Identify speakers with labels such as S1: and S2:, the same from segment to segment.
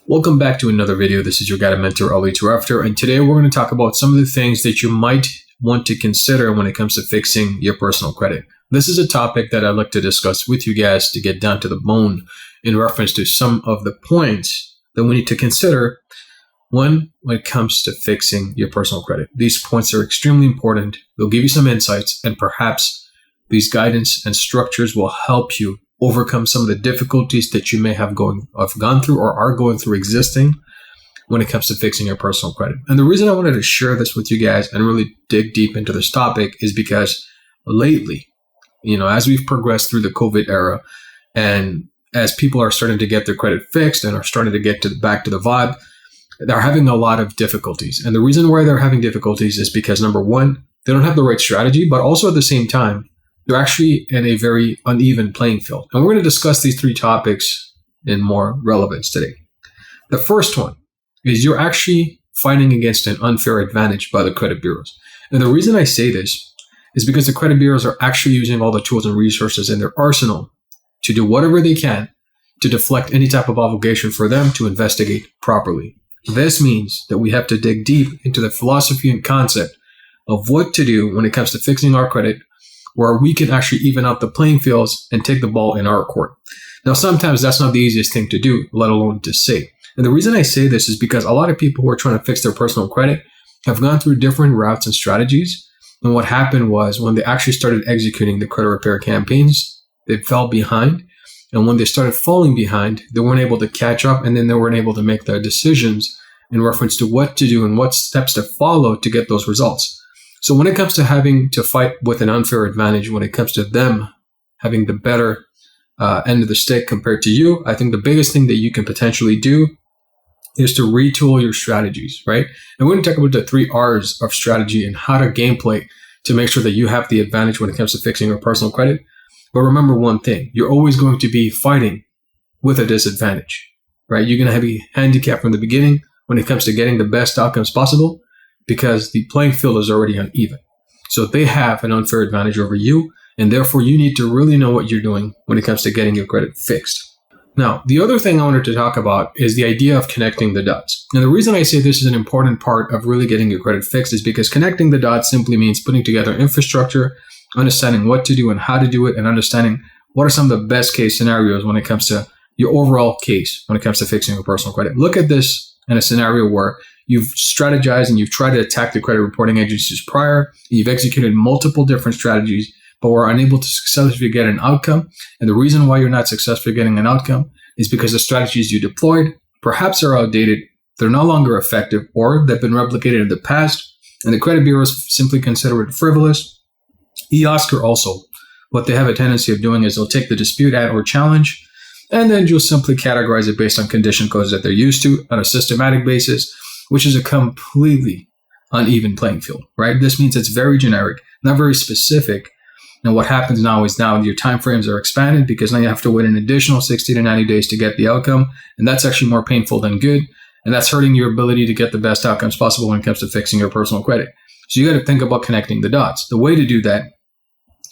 S1: Welcome back to another video. This is your guided mentor, Ali Tarafter, and today we're going to talk about some of the things that you might want to consider when it comes to fixing your personal credit. This is a topic that I'd like to discuss with you guys to get down to the bone in reference to some of the points that we need to consider when it comes to fixing your personal credit. These points are extremely important. They'll give you some insights, and perhaps these guidance and structures will help you overcome some of the difficulties that you may have gone through or are going through existing when it comes to fixing your personal credit. And the reason I wanted to share this with you guys and really dig deep into this topic is because lately, as we've progressed through the COVID era and as people are starting to get their credit fixed and are starting to get back to the vibe, they're having a lot of difficulties. And the reason why they're having difficulties is because, number one, they don't have the right strategy, but also at the same time, they're actually in a very uneven playing field. And we're going to discuss these three topics in more relevance today. The first one is you're actually fighting against an unfair advantage by the credit bureaus. And the reason I say this is because the credit bureaus are actually using all the tools and resources in their arsenal to do whatever they can to deflect any type of obligation for them to investigate properly. This means that we have to dig deep into the philosophy and concept of what to do when it comes to fixing our credit, where we can actually even out the playing fields and take the ball in our court. Now, sometimes that's not the easiest thing to do, let alone to say. And the reason I say this is because a lot of people who are trying to fix their personal credit have gone through different routes and strategies. And what happened was when they actually started executing the credit repair campaigns, they fell behind. And when they started falling behind, they weren't able to catch up, and then they weren't able to make their decisions in reference to what to do and what steps to follow to get those results. So when it comes to having to fight with an unfair advantage, when it comes to them having the better end of the stick compared to you, I think the biggest thing that you can potentially do is to retool your strategies, right? And we're going to talk about the 3 R's of strategy and how to gameplay to make sure that you have the advantage when it comes to fixing your personal credit. But remember one thing, you're always going to be fighting with a disadvantage, right? You're going to be handicapped from the beginning when it comes to getting the best outcomes possible, because the playing field is already uneven. So they have an unfair advantage over you, and therefore you need to really know what you're doing when it comes to getting your credit fixed. Now, the other thing I wanted to talk about is the idea of connecting the dots. And the reason I say this is an important part of really getting your credit fixed is because connecting the dots simply means putting together infrastructure, understanding what to do and how to do it, and understanding what are some of the best case scenarios when it comes to your overall case when it comes to fixing your personal credit. Look at this in a scenario where you've strategized and you've tried to attack the credit reporting agencies prior, and you've executed multiple different strategies, but were unable to successfully get an outcome. And the reason why you're not successfully getting an outcome is because the strategies you deployed perhaps are outdated, they're no longer effective, or they've been replicated in the past, and the credit bureaus simply consider it frivolous. eOscar also, what they have a tendency of doing is they'll take the dispute at or challenge, and then you'll simply categorize it based on condition codes that they're used to on a systematic basis, which is a completely uneven playing field, right? This means it's very generic, not very specific. And what happens now is your timeframes are expanded because now you have to wait an additional 60 to 90 days to get the outcome. And that's actually more painful than good. And that's hurting your ability to get the best outcomes possible when it comes to fixing your personal credit. So you got to think about connecting the dots. The way to do that,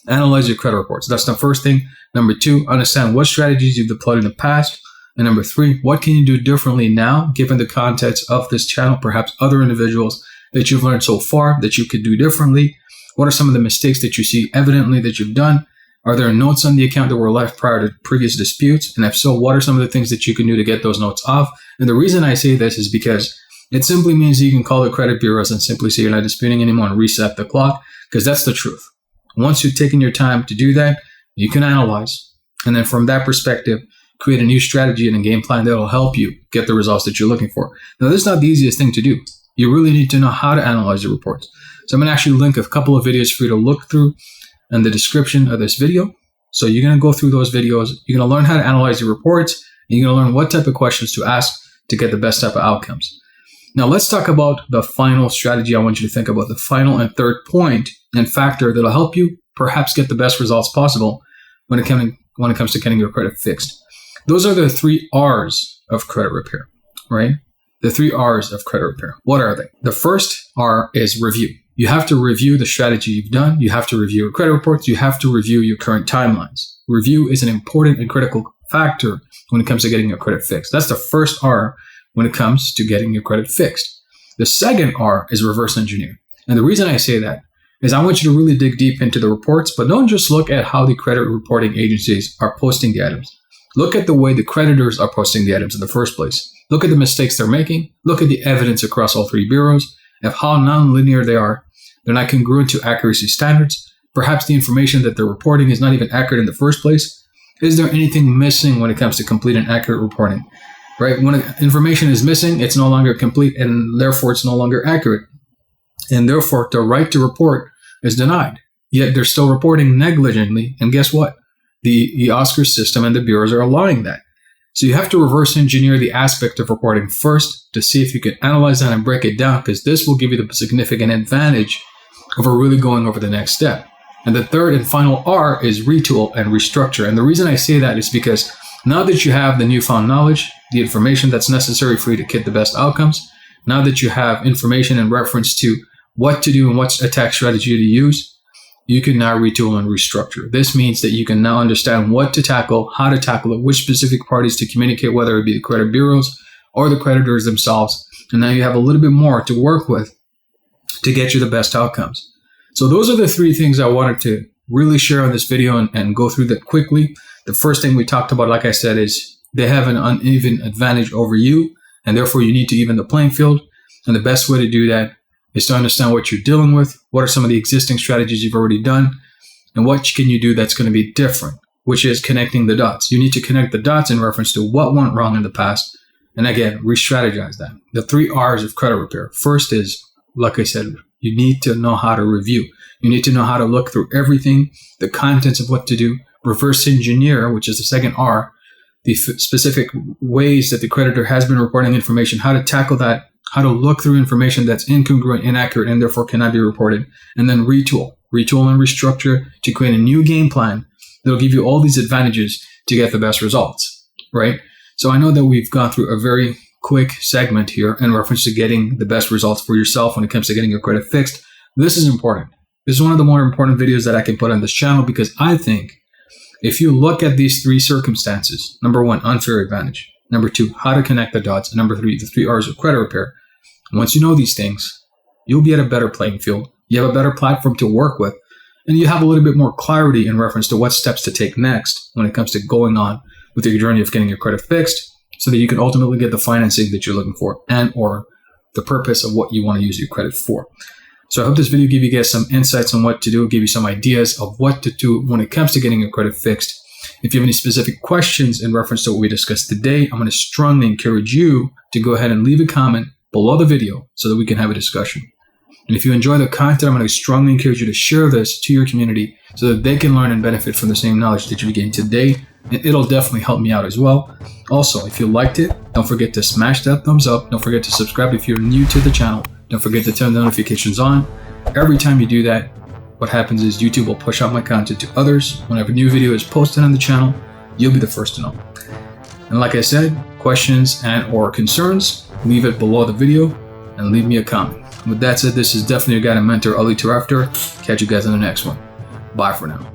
S1: analyze your credit reports. That's the first thing. Number 2, understand what strategies you've deployed in the past. And number 3, what can you do differently now, given the context of this channel, perhaps other individuals that you've learned so far that you could do differently? What are some of the mistakes that you see evidently that you've done? Are there notes on the account that were left prior to previous disputes? And if so, what are some of the things that you can do to get those notes off? And the reason I say this is because it simply means you can call the credit bureaus and simply say you're not disputing anymore and reset the clock, because that's the truth. Once you've taken your time to do that, you can analyze. And then from that perspective, create a new strategy and a game plan that will help you get the results that you're looking for. Now, this is not the easiest thing to do. You really need to know how to analyze your reports. So I'm going to actually link a couple of videos for you to look through in the description of this video. So you're going to go through those videos. You're going to learn how to analyze your reports, and you're going to learn what type of questions to ask to get the best type of outcomes. Now, let's talk about the final strategy I want you to think about, the final and third point and factor that will help you perhaps get the best results possible when it comes to getting your credit fixed. Those are the 3 R's of credit repair, right? The 3 R's of credit repair. What are they? The first R is review. You have to review the strategy you've done. You have to review your credit reports. You have to review your current timelines. Review is an important and critical factor when it comes to getting your credit fixed. That's the first R when it comes to getting your credit fixed. The second R is reverse engineer. And the reason I say that is I want you to really dig deep into the reports, but don't just look at how the credit reporting agencies are posting the items. Look at the way the creditors are posting the items in the first place. Look at the mistakes they're making. Look at the evidence across all three bureaus of how nonlinear they are. They're not congruent to accuracy standards. Perhaps the information that they're reporting is not even accurate in the first place. Is there anything missing when it comes to complete and accurate reporting? Right? When information is missing, it's no longer complete and therefore it's no longer accurate. And therefore, the right to report is denied. Yet they're still reporting negligently. And guess what? The Oscar system and the bureaus are allowing that. So you have to reverse engineer the aspect of reporting first to see if you can analyze that and break it down, because this will give you the significant advantage over really going over the next step. And the third and final R is retool and restructure. And the reason I say that is because now that you have the newfound knowledge, the information that's necessary for you to get the best outcomes, now that you have information in reference to what to do and what attack strategy to use, you can now retool and restructure. This means that you can now understand what to tackle, how to tackle it, which specific parties to communicate, whether it be the credit bureaus or the creditors themselves. And now you have a little bit more to work with to get you the best outcomes. So those are the three things I wanted to really share on this video and go through that quickly. The first thing we talked about, like I said, is they have an uneven advantage over you, and therefore you need to even the playing field. And the best way to do that is to understand what you're dealing with, what are some of the existing strategies you've already done, and what can you do that's going to be different, which is connecting the dots. You need to connect the dots in reference to what went wrong in the past, and again, re-strategize that. The 3 R's of credit repair. First is, like I said, you need to know how to review. You need to know how to look through everything, the contents of what to do, reverse engineer, which is the second R, the specific ways that the creditor has been reporting information, how to tackle that, how to look through information that's incongruent, inaccurate, and therefore cannot be reported, and then retool and restructure to create a new game plan that'll give you all these advantages to get the best results, right? So I know that we've gone through a very quick segment here in reference to getting the best results for yourself when it comes to getting your credit fixed. This is important. This is one of the more important videos that I can put on this channel, because I think if you look at these 3 circumstances, number 1, unfair advantage. Number 2, how to connect the dots. And number 3, the 3 R's of credit repair. Once you know these things, you'll be at a better playing field. You have a better platform to work with, and you have a little bit more clarity in reference to what steps to take next when it comes to going on with your journey of getting your credit fixed, so that you can ultimately get the financing that you're looking for and or the purpose of what you want to use your credit for. So I hope this video gave you guys some insights on what to do, give you some ideas of what to do when it comes to getting your credit fixed. If you have any specific questions in reference to what we discussed today, I'm going to strongly encourage you to go ahead and leave a comment below the video so that we can have a discussion. And if you enjoy the content, I'm going to strongly encourage you to share this to your community so that they can learn and benefit from the same knowledge that you gained today. And it'll definitely help me out as well. Also, if you liked it, don't forget to smash that thumbs up. Don't forget to subscribe if you're new to the channel. Don't forget to turn the notifications on. Every time you do that, what happens is YouTube will push out my content to others. Whenever a new video is posted on the channel, you'll be the first to know. And like I said, questions and or concerns, leave it below the video and leave me a comment. With that said, this is definitely your guide and mentor, Ali Tarafter. Catch you guys in the next one. Bye for now.